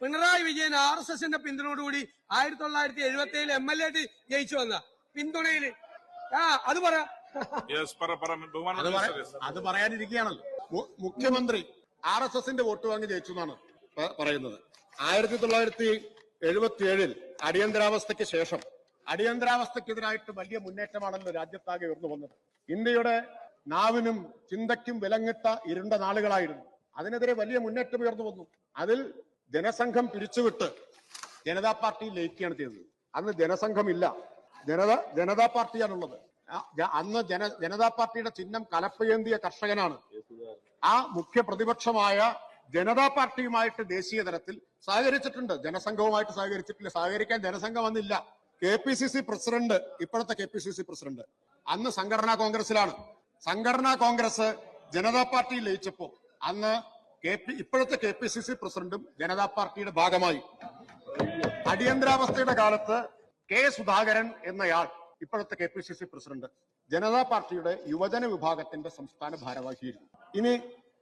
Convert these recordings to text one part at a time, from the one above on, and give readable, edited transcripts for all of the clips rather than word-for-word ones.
Pinarayi Vijayan RSSന്റെ പിന്തുണയോടുകൂടി 1977 MLA ആയിട്ട് ജയിച്ചു വന്ന പിന്തുണയില് അത് പറ അത് പറയാനിരിക്കുകയാണല്ലോ. മുഖ്യമന്ത്രി RSSന്റെ വോട്ട് വാങ്ങി ജയിച്ചു എന്നാണ് പറയുന്നത്. 1977 അടിയന്തരാവസ്ഥയ്ക്ക് ശേഷം അടിയന്തരാവസ്ഥക്കെതിരായിട്ട് വലിയ മുന്നേറ്റമാണല്ലോ രാജ്യത്താകെ ഉയർന്നു വന്നത്. ഇന്ത്യയുടെ നാവിനും ചിന്തയ്ക്കും വിലങ്ങിട്ട ഇരുണ്ട നാളുകളായിരുന്നു. അതിനെതിരെ വലിയ മുന്നേറ്റം ഉയർന്നു വന്നു. അതിൽ ജനസംഘം പിരിച്ചുവിട്ട് ജനതാ പാർട്ടി ലയിക്കുകയാണ് ചെയ്തത്. അന്ന് ജനസംഘമില്ല, ജനതാ പാർട്ടിയാണുള്ളത്. അന്ന് ജനതാ പാർട്ടിയുടെ ചിഹ്നം കലപ്പയേന്തിയ കർഷകനാണ്. ആ മുഖ്യ പ്രതിപക്ഷമായ ജനതാ പാർട്ടിയുമായിട്ട് ദേശീയ തലത്തിൽ സഹകരിച്ചിട്ടുണ്ട്, ജനസംഘവുമായിട്ട് സഹകരിച്ചിട്ടില്ല. സഹകരിക്കാൻ ജനസംഘം വന്നില്ല. KPCC പ്രസിഡന്റ്, ഇപ്പോഴത്തെ KPCC പ്രസിഡന്റ് അന്ന് സംഘടനാ കോൺഗ്രസിലാണ്. സംഘടനാ കോൺഗ്രസ് ജനതാ പാർട്ടി ലയിച്ചപ്പോ അന്ന് ഇപ്പോഴത്തെ KPCC പ്രസിഡന്റും ജനതാ പാർട്ടിയുടെ ഭാഗമായി. അടിയന്തരാവസ്ഥയുടെ കാലത്ത് K. സുധാകരൻ എന്നയാൾ, ഇപ്പോഴത്തെ KPCC പ്രസിഡന്റ്, ജനതാ പാർട്ടിയുടെ യുവജന വിഭാഗത്തിന്റെ സംസ്ഥാന ഭാരവാഹിയായിരുന്നു. ഇനി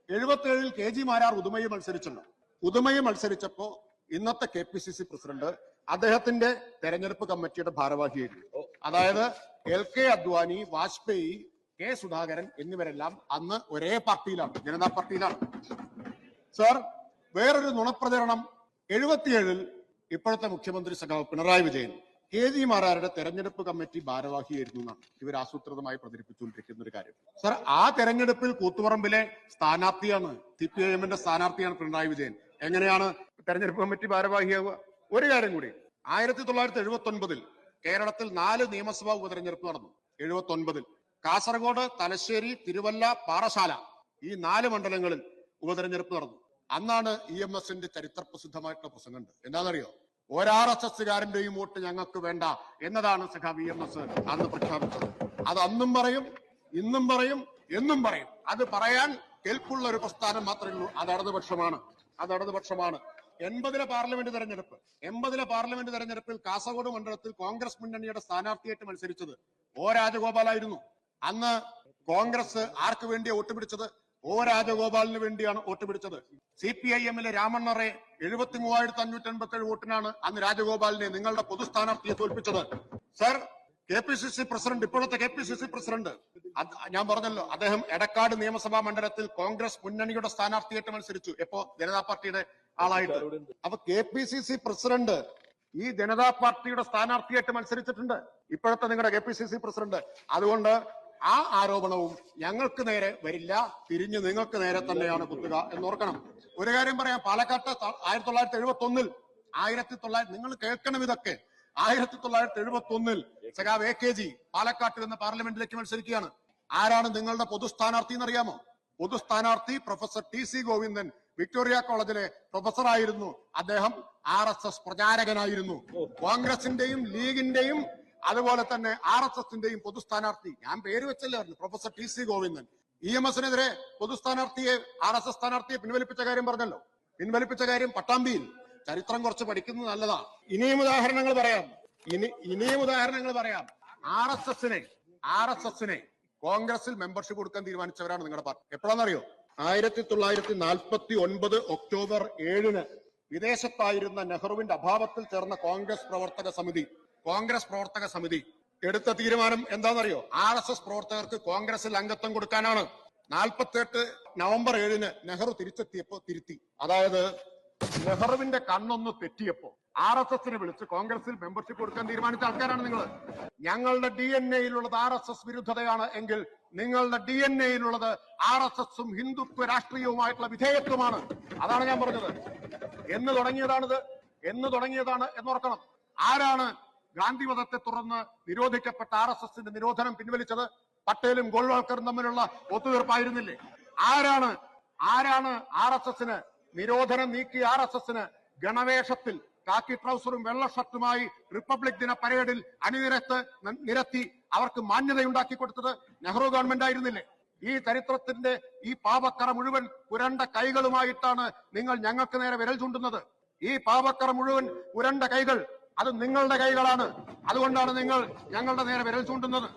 77 KG മാരാർ ഉദുമയിൽ മത്സരിച്ചല്ലോ. ഉദുമയിൽ മത്സരിച്ചപ്പോ ഇന്നത്തെ KPCC പ്രസിഡന്റ് അദ്ദേഹത്തിന്റെ തെരഞ്ഞെടുപ്പ് കമ്മിറ്റിയുടെ ഭാരവാഹിയായിരുന്നു. അതായത് LK അദ്വാനി, വാജ്പേയി, K. സുധാകരൻ എന്നിവരെല്ലാം അന്ന് ഒരേ പാർട്ടിയിലാണ്, ജനതാ പാർട്ടിയിലാണ്. സർ, വേറൊരു നുണപ്രചരണം 77 ഇപ്പോഴത്തെ മുഖ്യമന്ത്രി സഖാവ് പിണറായി വിജയൻ KG മാരാരുടെ തെരഞ്ഞെടുപ്പ് കമ്മിറ്റി ഭാരവാഹിയായിരുന്നു എന്നാണ് ഇവർ ആസൂത്രിതമായി പ്രചരിപ്പിച്ചുകൊണ്ടിരിക്കുന്ന ഒരു കാര്യം. സർ, ആ തെരഞ്ഞെടുപ്പിൽ കൂത്തുപറമ്പിലെ സ്ഥാനാർത്ഥിയാണ്, CPIMന്റെ സ്ഥാനാർത്ഥിയാണ് പിണറായി വിജയൻ. എങ്ങനെയാണ് തെരഞ്ഞെടുപ്പ് കമ്മിറ്റി ഭാരവാഹിയാവുക? ഒരു കാര്യം കൂടി, 1979 കേരളത്തിൽ 4 നിയമസഭാ ഉപതെരഞ്ഞെടുപ്പ് നടന്നു. 79 കാസർഗോഡ്, തലശ്ശേരി, തിരുവല്ല, പാറശാല ഈ 4 മണ്ഡലങ്ങളിൽ ഉപതെരഞ്ഞെടുപ്പ് നടന്നു. അന്നാണ് EMSന്റെ ചരിത്ര പ്രസിദ്ധമായിട്ടുള്ള പ്രസംഗം. എന്താണെന്നറിയോ? RSSകാരന്റെയും വോട്ട് ഞങ്ങൾക്ക് വേണ്ട എന്നതാണ് സഖാവ് EMS അന്ന് പ്രഖ്യാപിച്ചത്. അത് അന്നും പറയും, ഇന്നും പറയും, എന്നും പറയും. അത് പറയാൻ കേൾപ്പുള്ള ഒരു പ്രസ്ഥാനം മാത്രമേ ഉള്ളൂ. അത് ഇടതുപക്ഷമാണ്. 80 പാർലമെന്റ് തെരഞ്ഞെടുപ്പിൽ കാസർഗോഡ് മണ്ഡലത്തിൽ കോൺഗ്രസ് മുന്നണിയുടെ സ്ഥാനാർത്ഥിയായിട്ട് മത്സരിച്ചത് രാജഗോപാലായിരുന്നു. അന്ന് കോൺഗ്രസ് ആർക്ക് വേണ്ടിയാണ് വോട്ട് പിടിച്ചത്? രാജഗോപാലിന് വേണ്ടിയാണ് വോട്ട് പിടിച്ചത്. CPIMലെ രാമണ്ണറെ 73,587 വോട്ടിനാണ് അന്ന് രാജഗോപാലിനെ, നിങ്ങളുടെ പൊതു സ്ഥാനാർത്ഥിയെ, തോൽപ്പിച്ചത്. സർ, KPCC പ്രസിഡന്റ്, ഇപ്പോഴത്തെ KPCC പ്രസിഡന്റ്, ഞാൻ പറഞ്ഞല്ലോ, അദ്ദേഹം എടക്കാട് നിയമസഭാ മണ്ഡലത്തിൽ കോൺഗ്രസ് മുന്നണിയുടെ സ്ഥാനാർത്ഥിയായിട്ട് മത്സരിച്ചു. എപ്പോ? ജനതാ പാർട്ടിയുടെ ആളായിട്ട്. അപ്പൊ KPCC പ്രസിഡന്റ് ഈ ജനതാ പാർട്ടിയുടെ സ്ഥാനാർത്ഥിയായിട്ട് മത്സരിച്ചിട്ടുണ്ട്, ഇപ്പോഴത്തെ നിങ്ങളുടെ KPCC പ്രസിഡന്റ്. അതുകൊണ്ട് ആ ആരോപണവും ഞങ്ങൾക്ക് നേരെ വരില്ല, തിരിഞ്ഞ് നിങ്ങൾക്ക് നേരെ തന്നെയാണ് കുത്തുക എന്നോർക്കണം. ഒരു കാര്യം പറയാം, പാലക്കാട്ട് 1971 നിങ്ങൾ കേൾക്കണം ഇതൊക്കെ. 1971 സഖാവ് AKG പാലക്കാട്ട് നിന്ന് പാർലമെന്റിലേക്ക് മത്സരിക്കുകയാണ്. ആരാണ് നിങ്ങളുടെ പൊതു സ്ഥാനാർത്ഥി എന്നറിയാമോ? പൊതു സ്ഥാനാർത്ഥി പ്രൊഫസർ TC ഗോവിന്ദൻ, വിക്ടോറിയ കോളേജിലെ പ്രൊഫസറായിരുന്നു. അദ്ദേഹം RSS പ്രചാരകനായിരുന്നു. കോൺഗ്രസിന്റെയും ലീഗിന്റെയും അതുപോലെ തന്നെ RSSന്റെയും പൊതു സ്ഥാനാർത്ഥി, ഞാൻ പേര് വെച്ചല്ലായിരുന്നു, പ്രൊഫസർ TC ഗോവിന്ദൻ. EMSനെതിരെ പൊതു സ്ഥാനാർത്ഥിയെ, RSS സ്ഥാനാർത്ഥിയെ പിൻവലിപ്പിച്ച കാര്യം പറഞ്ഞല്ലോ. പിൻവലിപ്പിച്ച കാര്യം പട്ടാമ്പിയിൽ. ചരിത്രം കുറച്ച് പഠിക്കുന്നത് നല്ലതാ. ഇനിയും ഉദാഹരണങ്ങൾ പറയാം. RSSനെ കോൺഗ്രസിൽ മെമ്പർഷിപ്പ് കൊടുക്കാൻ തീരുമാനിച്ചവരാണ് നിങ്ങളുടെ പാർട്ടി. എപ്പോഴാണെന്നറിയോ? 1949 ഒക്ടോബർ 7 വിദേശത്തായിരുന്ന നെഹ്റുവിന്റെ അഭാവത്തിൽ ചേർന്ന കോൺഗ്രസ് പ്രവർത്തക സമിതി എടുത്ത തീരുമാനം എന്താണെന്നറിയോ? RSS പ്രവർത്തകർക്ക് കോൺഗ്രസിൽ അംഗത്വം കൊടുക്കാനാണ്. 48 നവംബർ 7 നെഹ്റു തിരിച്ചെത്തിയപ്പോ തിരുത്തി. അതായത് നെഹ്റുവിന്റെ കണ്ണൊന്ന് തെറ്റിയപ്പോ RSSനെ വിളിച്ച് കോൺഗ്രസിൽ മെമ്പർഷിപ്പ് കൊടുക്കാൻ തീരുമാനിച്ച ആൾക്കാരാണ് നിങ്ങൾ. ഞങ്ങളുടെ DNA-യിലുള്ളത് RSS വിരുദ്ധതയാണ് എങ്കിൽ നിങ്ങളുടെ DNA-യിലുള്ളത് RSSും ഹിന്ദുത്വ രാഷ്ട്രീയവുമായിട്ടുള്ള വിധേയത്വമാണ്. അതാണ് ഞാൻ പറഞ്ഞത്. എന്ന് തുടങ്ങിയതാണ് എന്നോർക്കണം. ആരാണ് ഗാന്ധിവധത്തെ തുടർന്ന് നിരോധിക്കപ്പെട്ട RSSന്റെ നിരോധനം പിൻവലിച്ചത്? പട്ടേലും ഗോൾവാൾക്കറും തമ്മിലുള്ള ഒത്തുതീർപ്പായിരുന്നില്ലേ? ആരാണ് RSSന് നിരോധനം നീക്കി RSSന് ഗണവേഷത്തിൽ കാക്കി ട്രൗസറും വെള്ള ഷർട്ടുമായി റിപ്പബ്ലിക് ദിന പരേഡിൽ നിരത്തി അവർക്ക് മാന്യതയുണ്ടാക്കി കൊടുത്തത് നെഹ്റു ഗവൺമെന്റ് ആയിരുന്നില്ലേ? ഈ ചരിത്രത്തിന്റെ ഈ പാപക്കറ മുഴുവൻ പുരണ്ട കൈകളുമായിട്ടാണ് നിങ്ങൾ ഞങ്ങൾക്ക് നേരെ വിരൽ ചൂണ്ടുന്നത്. ഈ പാപക്കറ മുഴുവൻ പുരണ്ട കൈകൾ അത് നിങ്ങളുടെ കൈകളാണ്. അതുകൊണ്ടാണ് നിങ്ങൾ ഞങ്ങളുടെ നേരെ വിരൽ ചൂണ്ടുന്നത്.